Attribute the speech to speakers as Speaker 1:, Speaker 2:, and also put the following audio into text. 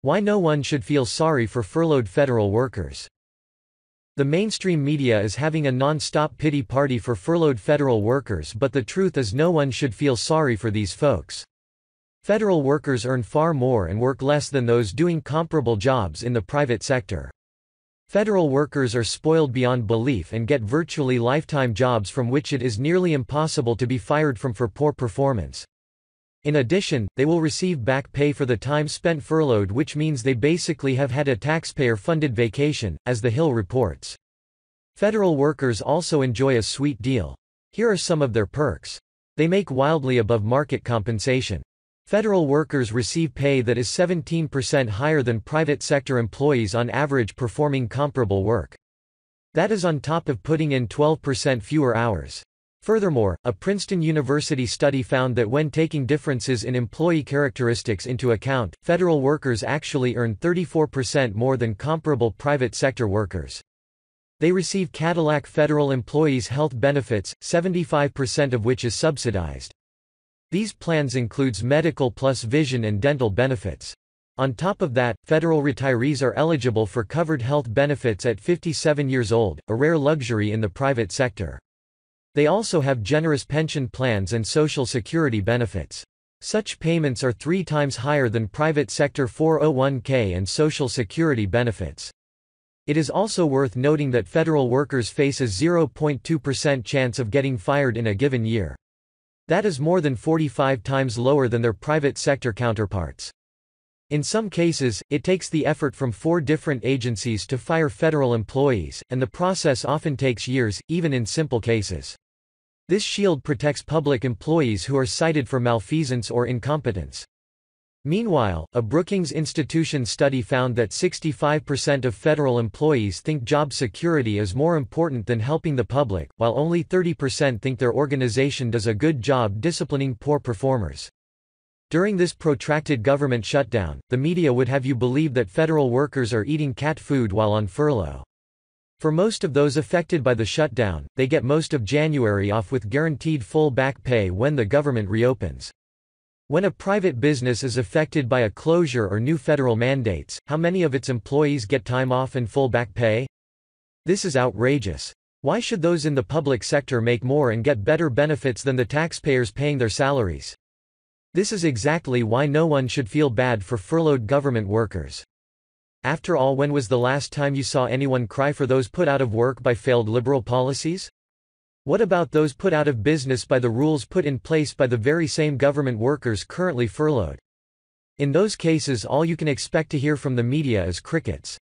Speaker 1: Why no one should feel sorry for furloughed federal workers. The mainstream media is having a non-stop pity party for furloughed federal workers, but the truth is no one should feel sorry for these folks. Federal workers earn far more and work less than those doing comparable jobs in the private sector. Federal workers are spoiled beyond belief and get virtually lifetime jobs from which it is nearly impossible to be fired from for poor performance. In addition, they will receive back pay for the time spent furloughed, which means they basically have had a taxpayer-funded vacation, as The Hill reports. Federal workers also enjoy a sweet deal. Here are some of their perks. They make wildly above market compensation. Federal workers receive pay that is 17% higher than private sector employees on average performing comparable work. That is on top of putting in 12% fewer hours. Furthermore, a Princeton University study found that when taking differences in employee characteristics into account, federal workers actually earn 34% more than comparable private sector workers. They receive Cadillac federal employees' health benefits, 75% of which is subsidized. These plans includes medical plus vision and dental benefits. On top of that, federal retirees are eligible for covered health benefits at 57 years old, a rare luxury in the private sector. They also have generous pension plans and Social Security benefits. Such payments are 3 times higher than private sector 401k and Social Security benefits. It is also worth noting that federal workers face a 0.2% chance of getting fired in a given year. That is more than 45 times lower than their private sector counterparts. In some cases, it takes the effort from 4 different agencies to fire federal employees, and the process often takes years, even in simple cases. This shield protects public employees who are cited for malfeasance or incompetence. Meanwhile, a Brookings Institution study found that 65% of federal employees think job security is more important than helping the public, while only 30% think their organization does a good job disciplining poor performers. During this protracted government shutdown, the media would have you believe that federal workers are eating cat food while on furlough. For most of those affected by the shutdown, they get most of January off with guaranteed full back pay when the government reopens. When a private business is affected by a closure or new federal mandates, how many of its employees get time off and full back pay? This is outrageous. Why should those in the public sector make more and get better benefits than the taxpayers paying their salaries? This is exactly why no one should feel bad for furloughed government workers. After all, when was the last time you saw anyone cry for those put out of work by failed liberal policies? What about those put out of business by the rules put in place by the very same government workers currently furloughed? In those cases, all you can expect to hear from the media is crickets.